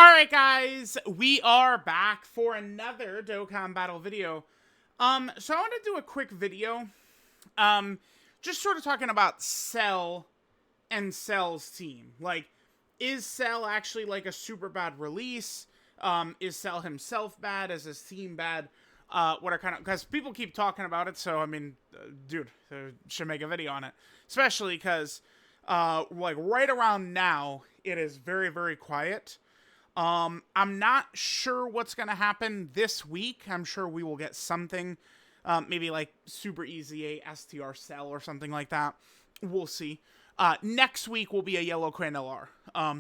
Alright guys, we are back for another Dokkan battle video. So I want to do a quick video. Just sort of talking about Cell and Cell's team. Like, is Cell actually like a super bad release? Is Cell himself bad? Is his team bad? What are kind of, because people keep talking about it, so I mean, dude, should make a video on it. Especially because, like right around now, it is very, very quiet. I'm not sure what's going to happen this week. I'm sure we will get something, maybe like super easy a STR Cell or something like that. We'll see. Next week will be a Yellow Clan LR,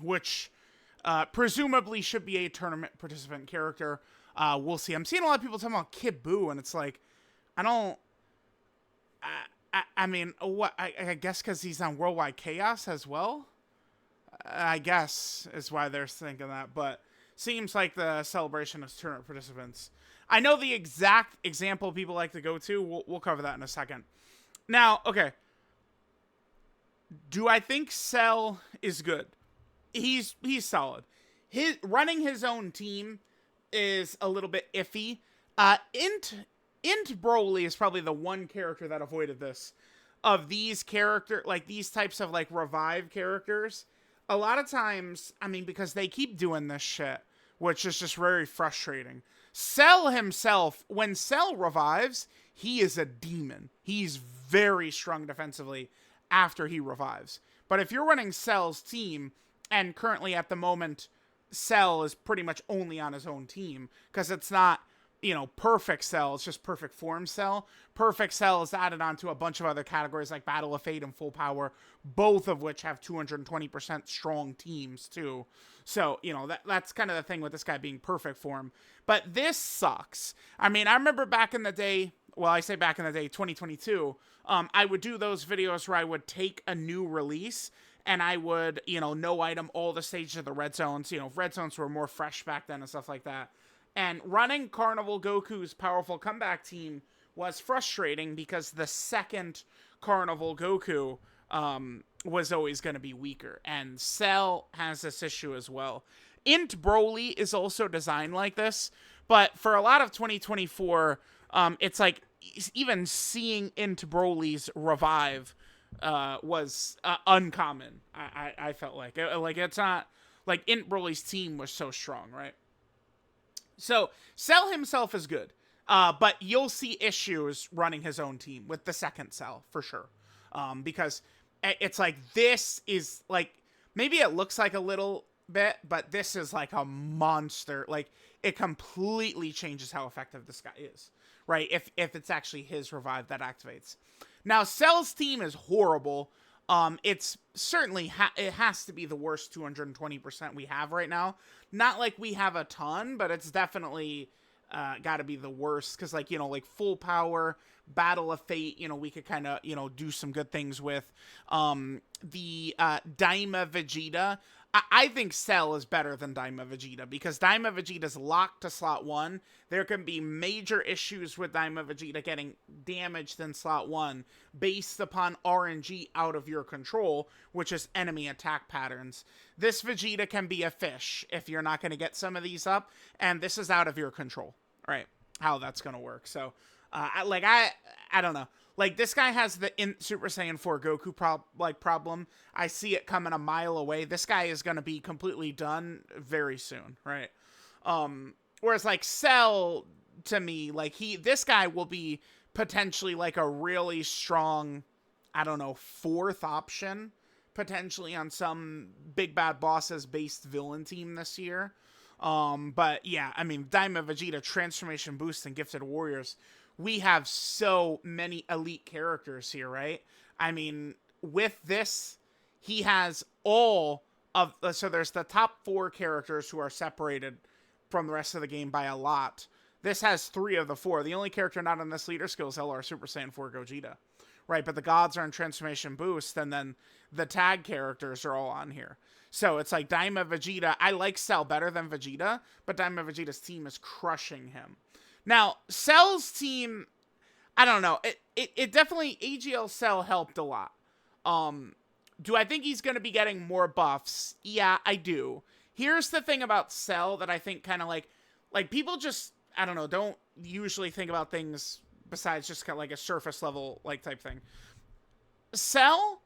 which, presumably should be a tournament participant character. We'll see. I'm seeing a lot of people talking about Kid Buu, and it's like, I don't, I mean, what, I guess because he's on Worldwide Chaos as well? I guess is why they're thinking that, but seems like the celebration is tournament participants. I know the exact example people like to go to. We'll cover that in a second. Now, okay. Do I think Cell is good? He's solid. Running his own team is a little bit iffy. Int Broly is probably the one character that avoided this. Of these these types of like revive characters, a lot of times, I mean, because they keep doing this shit, which is just very frustrating. Cell himself, when Cell revives, he is a demon. He's very strong defensively after he revives. But if you're running Cell's team, and currently at the moment, Cell is pretty much only on his own team, because it's not, you know, perfect Cell, it's just perfect form Cell. Perfect Cell is added onto a bunch of other categories like Battle of Fate and Full Power, both of which have 220% strong teams too. So, you know, that's kind of the thing with this guy being perfect form. But this sucks. I mean, I remember back in the day, well, I say back in the day, 2022, I would do those videos where I would take a new release and I would, you know, no item all the stages of the red zones. You know, red zones were more fresh back then and stuff like that. And running Carnival Goku's powerful comeback team was frustrating because the second Carnival Goku was always going to be weaker. And Cell has this issue as well. Int Broly is also designed like this, but for a lot of 2024, it's like even seeing Int Broly's revive was uncommon. I felt like it's not like Int Broly's team was so strong, right? So, Cell himself is good, but you'll see issues running his own team with the second Cell, for sure. Because it's like, this is, like, maybe it looks like a little bit, but this is like a monster. Like, it completely changes how effective this guy is, right? If it's actually his revive that activates. Now, Cell's team is horrible. It's certainly, it has to be the worst 220% we have right now. Not like we have a ton, but it's definitely got to be the worst. Because, like, you know, like Full Power, Battle of Fate, you know, we could kind of, you know, do some good things with. The Daima Vegeta. I think Cell is better than Daima Vegeta because Daima Vegeta's locked to slot 1. There can be major issues with Daima Vegeta getting damaged in slot 1 based upon RNG out of your control, which is enemy attack patterns. This Vegeta can be a fish if you're not going to get some of these up, and this is out of your control, right? How that's going to work. So, I don't know. Like, this guy has the Super Saiyan 4 Goku problem. I see it coming a mile away. This guy is going to be completely done very soon, right? Whereas, like, Cell, to me, like, this guy will be potentially, like, a really strong, I don't know, 4th option, potentially on some big bad bosses based villain team this year. But, yeah, I mean, Daima Vegeta, Transformation Boost, and Gifted Warriors, we have so many elite characters here, right? I mean, with this, he has all of so there's the top 4 characters who are separated from the rest of the game by a lot. This has 3 of the 4. The only character not on this leader skill is LR Super Saiyan 4 Gogeta, right? But the gods are in Transformation Boost, and then the tag characters are all on here. So it's like Daima Vegeta. I like Cell better than Vegeta, but Daima Vegeta's team is crushing him. Now, Cell's team, I don't know. It definitely, AGL Cell helped a lot. Do I think he's going to be getting more buffs? Yeah, I do. Here's the thing about Cell that I think kind of like people just, I don't know, don't usually think about things besides just kind of like a surface level like type thing. Cell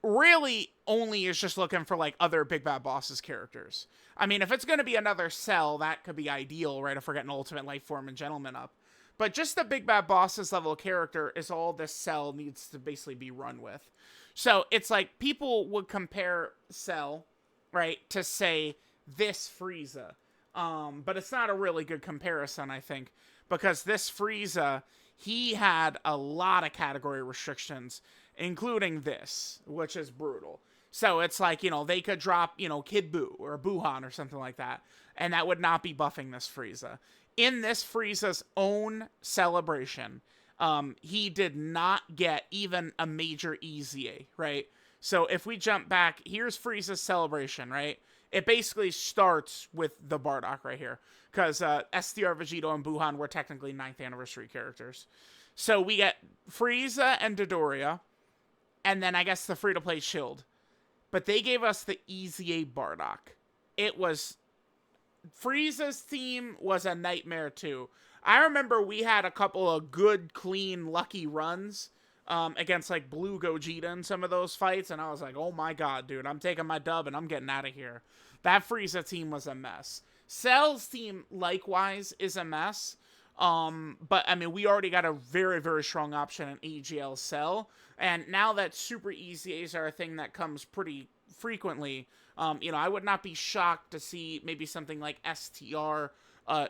really only is just looking for like other Big Bad Boss's characters. I mean, if it's going to be another Cell, that could be ideal, right? If we're getting Ultimate Life Form and Gentleman up. But just the Big Bad Boss's level character is all this Cell needs to basically be run with. So it's like people would compare Cell, right, to say this Frieza. But it's not a really good comparison, I think, because this Frieza, he had a lot of category restrictions, including this, which is brutal. So it's like, you know, they could drop, you know, Kid Buu or Buhan or something like that, and that would not be buffing this Frieza. In this Frieza's own celebration, he did not get even a major EZA, right? So if we jump back, here's Frieza's celebration, right? It basically starts with the Bardock right here, because STR, Vegeta, and Buhan were technically 9th anniversary characters. So we get Frieza and Dodoria, and then I guess the free-to-play Shield. But they gave us the EZA Bardock. It was... Frieza's team was a nightmare, too. I remember we had a couple of good, clean, lucky runs against, like, Blue Gogeta in some of those fights, and I was like, oh my god, dude, I'm taking my dub and I'm getting out of here. That Frieza team was a mess. Cell's team, likewise, is a mess. But, I mean, we already got a very, very strong option in AGL Cell, and now that Super EZAs are a thing that comes pretty frequently, you know, I would not be shocked to see maybe something like STR,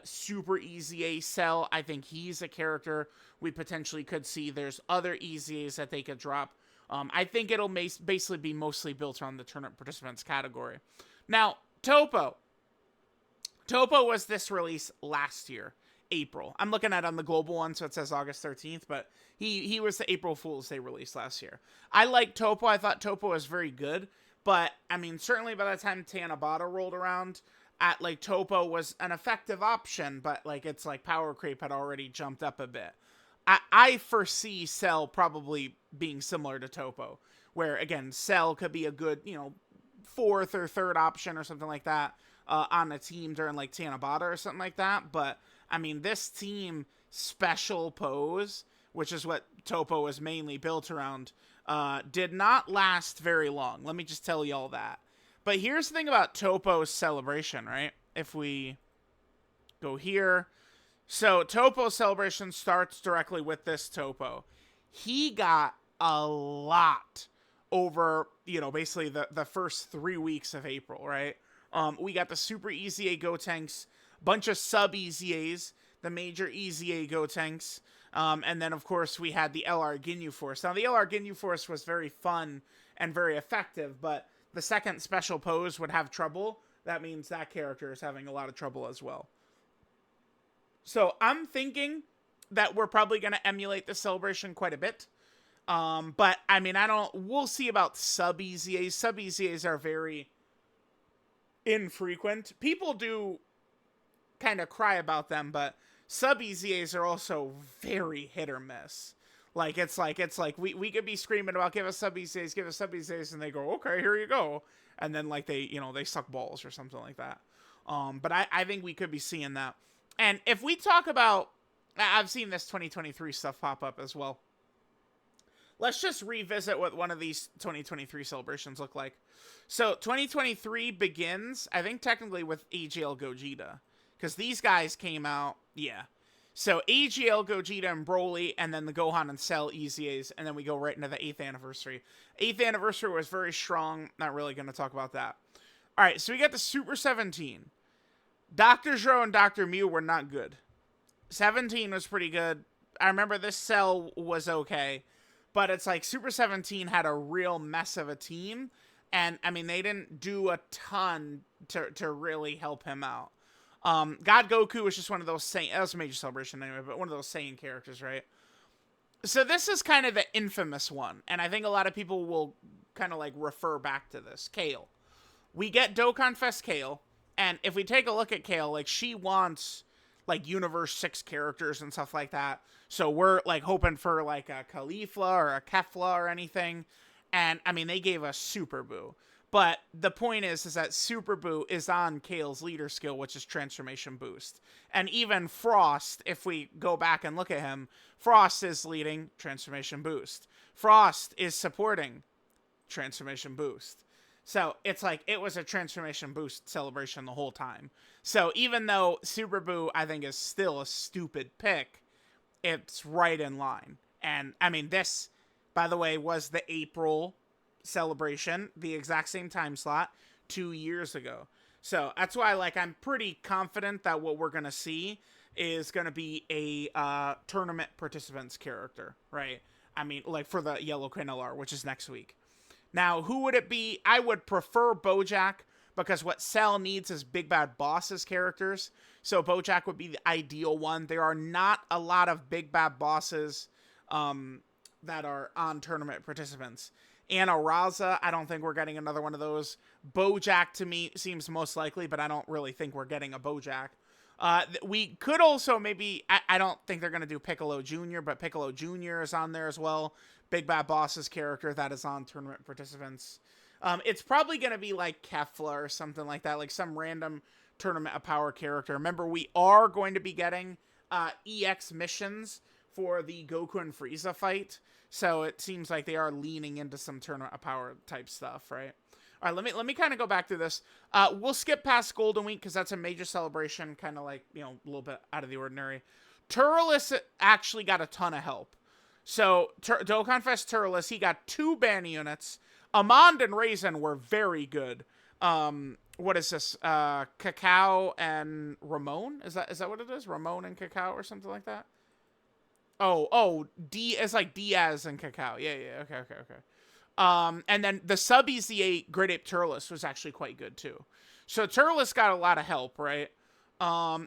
Super EZA Cell. I think he's a character we potentially could see. There's other EZAs that they could drop. I think it'll basically be mostly built around the tournament participants category. Now, Topo. Topo was this release last year, April. I'm looking at it on the global one, so it says August 13th, but he was the April Fool's Day release last year. I like Topo. I thought Topo was very good, but, I mean, certainly by the time Tanabata rolled around, like, Topo was an effective option, but, like, it's like power creep had already jumped up a bit. I foresee Cell probably being similar to Topo, where, again, Cell could be a good, you know, 4th or 3rd option or something like that on a team during, like, Tanabata or something like that, but, I mean, this team special pose, which is what Topo was mainly built around, did not last very long. Let me just tell you all that. But here's the thing about Topo's celebration, right? If we go here. So Topo's celebration starts directly with this Topo. He got a lot over, you know, basically the first 3 weeks of April, right? We got the Super EZA Gotenks, bunch of sub EZAs, the major EZA Gotenks, and then of course we had the LR Ginyu Force. Now the LR Ginyu Force was very fun and very effective, but the second special pose would have trouble. That means that character is having a lot of trouble as well. So I'm thinking that we're probably going to emulate the celebration quite a bit. But I mean, we'll see about sub EZAs. Sub EZAs are very infrequent. People do kind of cry about them, but sub EZAs are also very hit or miss. Like, it's like we could be screaming about give us sub EZAs, and they go, okay, here you go. And then, like, they suck balls or something like that. But I think we could be seeing that. And if we talk about, I've seen this 2023 stuff pop up as well. Let's just revisit what one of these 2023 celebrations look like. So 2023 begins, I think technically with AGL Gogeta, because these guys came out, yeah. So AGL Gogeta and Broly, and then the Gohan and Cell EZAs, and then we go right into the 8th anniversary. 8th anniversary was very strong. Not really going to talk about that. All right, so we got the Super 17. Dr. Zhou and Dr. Mew were not good. 17 was pretty good. I remember this Cell was okay. But it's like Super 17 had a real mess of a team. And, I mean, they didn't do a ton to really help him out. God Goku was just one of those Saiyan... That was a major celebration anyway, but one of those Saiyan characters, right? So this is kind of the infamous one. And I think a lot of people will kind of, like, refer back to this. Kale. We get DOKKANFEST Kale. And if we take a look at Kale, like, she wants, like, Universe 6 characters and stuff like that. So we're, like, hoping for, like, a Caulifla or a Kefla or anything. And, I mean, they gave us Super Buu. But the point is that Super Boo is on Kale's leader skill, which is Transformation Boost. And even Frost, if we go back and look at him, Frost is leading Transformation Boost. Frost is supporting Transformation Boost. So it's like it was a Transformation Boost celebration the whole time. So even though Super Boo, I think, is still a stupid pick, it's right in line. And I mean, this, by the way, was the April celebration, the exact same time slot 2 years ago. So that's why, like, I'm pretty confident that what we're gonna see is gonna be a tournament participants character, right? I mean, like for the Yellow Queen LR, which is next week. Now, who would it be? I would prefer Bojack, because what Cell needs is Big Bad Bosses characters. So Bojack would be the ideal one. There are not a lot of Big Bad Bosses that are on tournament participants. Anna Raza, I don't think we're getting another one of those. Bojack, to me, seems most likely, but I don't really think we're getting a Bojack. We could also maybe, I don't think they're going to do Piccolo Jr., but Piccolo Jr. is on there as well. Big Bad Boss's character that is on tournament participants. It's probably going to be like Kefla or something like that, like some random Tournament of Power character. Remember, we are going to be getting EX missions for the Goku and Frieza fight, so it seems like they are leaning into some Tournament of Power type stuff, right? All right, let me kind of go back through this. We'll skip past Golden Week because that's a major celebration, kind of like, you know, a little bit out of the ordinary. Turles actually got a ton of help. So, DOKKANFEST Turles, he got 2 ban units. Amand and Raisin were very good. What is this? Cacao and Ramon? Is that what it is? Ramon and Cacao or something like that? It's like Diaz and Cacao. Yeah, okay. And then the sub EZA Great Ape Turles was actually quite good too. So Turles got a lot of help, right?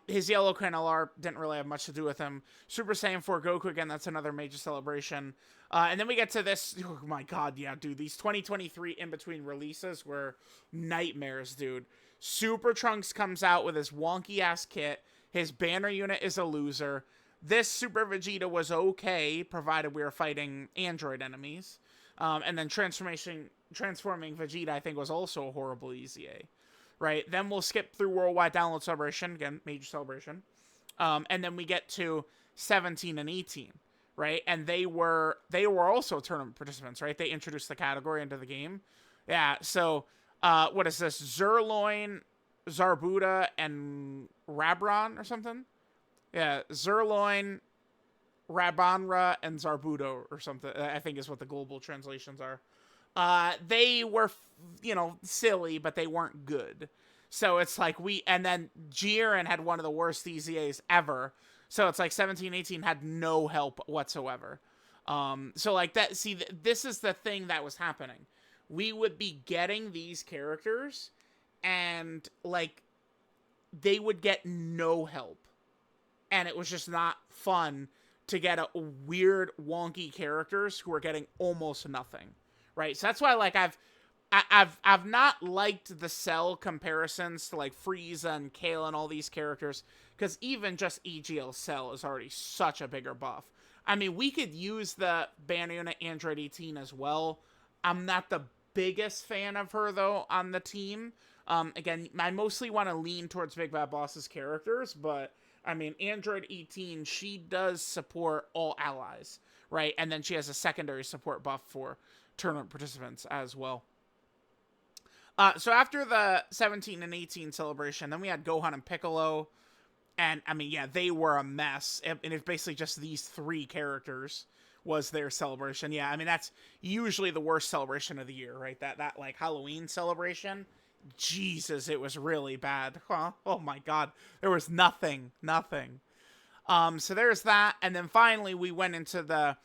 His Yellow Queen LR didn't really have much to do with him. Super Saiyan 4 Goku, again, that's another major celebration. And then we get to this, oh my god, yeah, dude, these 2023 in-between releases were nightmares, dude. Super Trunks comes out with his wonky-ass kit. His banner unit is a loser. This Super Vegeta was okay, provided we were fighting android enemies. And then transforming Vegeta, I think, was also a horrible EZA. Right? Then we'll skip through Worldwide Download Celebration. Again, major celebration. And then we get to 17 and 18. Right? And they were also tournament participants, right? They introduced the category into the game. Yeah, so what is this? Zerloin, Zarbuda, and Rabron or something? Yeah, Zerloin, Rabanra, and Zarbudo or something, I think is what the global translations are. They were, silly, but they weren't good. So it's like and then Jiren had one of the worst EZAs ever. So it's like 17-18 had no help whatsoever. So like that, see, this is the thing that was happening. We would be getting these characters and like they would get no help. And it was just not fun to get a weird, wonky characters who are getting almost nothing. Right, so that's why, like, I've not liked the Cell comparisons to like Frieza and Kale and all these characters, because even just EGL Cell is already such a bigger buff. I mean, we could use the banner unit Android 18 as well. I'm not the biggest fan of her though on the team. Again, I mostly want to lean towards Big Bad Boss's characters, but I mean, Android 18, she does support all allies, right? And then she has a secondary support buff for tournament participants as well. So after the 17 and 18 celebration, then we had Gohan and Piccolo. And, I mean, yeah, they were a mess. And it's basically just these 3 characters was their celebration. Yeah, I mean, that's usually the worst celebration of the year, right? That like, Halloween celebration. Jesus, it was really bad. Huh? Oh, my God. There was nothing. So there's that. And then finally, we went into the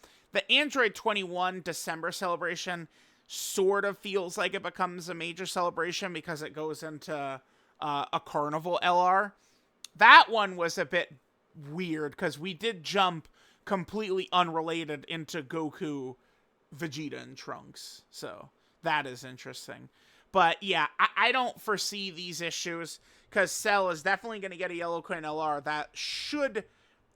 Android 21 December celebration. Sort of feels like it becomes a major celebration because it goes into a Carnival LR. That one was a bit weird because we did jump completely unrelated into Goku, Vegeta, and Trunks. So that is interesting. But yeah, I don't foresee these issues because Cell is definitely going to get a Yellow Queen LR that should,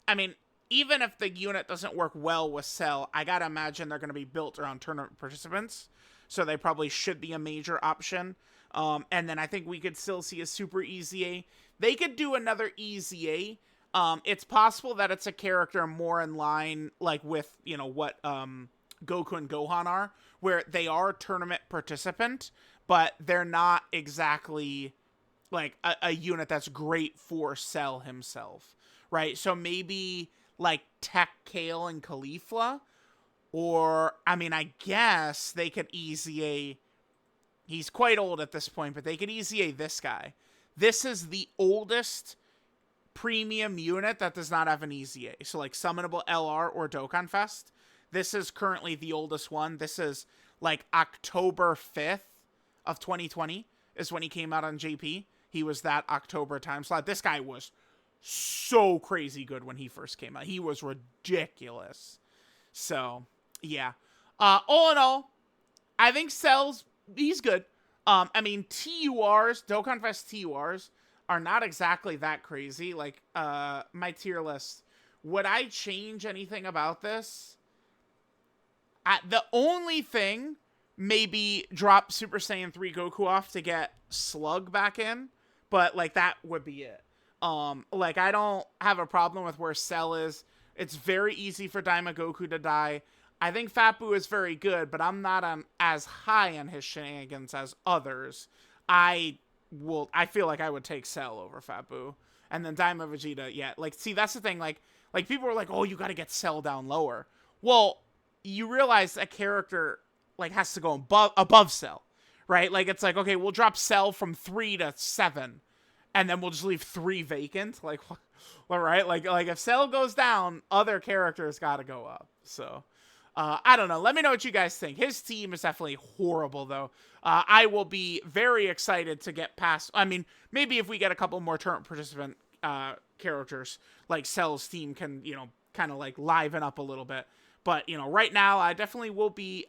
I mean, even if the unit doesn't work well with Cell, I gotta imagine they're going to be built around tournament participants. so they probably should be a major option. And then I think we could still see a super EZA. They could do another EZA. It's possible that it's a character more in line, like, with, you know, what Goku and Gohan are, where they are tournament participant, but they're not exactly, like, a unit that's great for Cell himself, right? So maybe, like, Tech, Kale, and Caulifla, or, I mean, I guess they could EZA... He's quite old at this point, but they could EZA this guy. This is the oldest premium unit that does not have an EZA. So, like, Summonable LR or Dokkan Fest. This is currently the oldest one. This is, like, October 5th of 2020 is when he came out on JP. He was that October time slot. This guy was so crazy good when he first came out. He was ridiculous. So, yeah. All in all, I think Cell's... he's good. I mean, TURs, Dokkan Fest TURs, are not exactly that crazy. Like, my tier list. Would I change anything about this? The only thing, maybe drop Super Saiyan 3 Goku off to get Slug back in. But, like, that would be it. Like, I don't have a problem with where Cell is. It's very easy for Daima Goku to die. I think Fat Boo is very good, but I'm not as high on his shenanigans as others. I feel like I would take Cell over Fat Boo. And then Daima Vegeta, yeah. Like, see, that's the thing. Like people are like, oh, you got to get Cell down lower. Well, you realize a character, like, has to go above Cell, right? Like, it's like, okay, we'll drop Cell from 3 to 7, and then we'll just leave 3 vacant. Like, all right? Like if Cell goes down, other characters got to go up. So... I don't know. Let me know what you guys think. His team is definitely horrible, though. I will be very excited to get past... I mean, maybe if we get a couple more tournament participant characters, like Cell's team can, you know, kind of, like, liven up a little bit. But, you know, right now, I definitely will be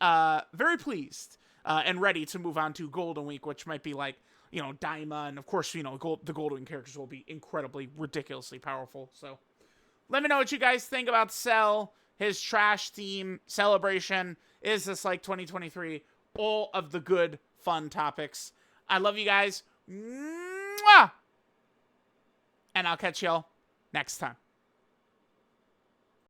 very pleased and ready to move on to Golden Week, which might be, like, you know, Daima. And, of course, you know, the Golden Week characters will be incredibly, ridiculously powerful. So, let me know what you guys think about Cell. His trash team, celebration, is this like 2023? All of the good, fun topics. I love you guys. Mwah! And I'll catch y'all next time.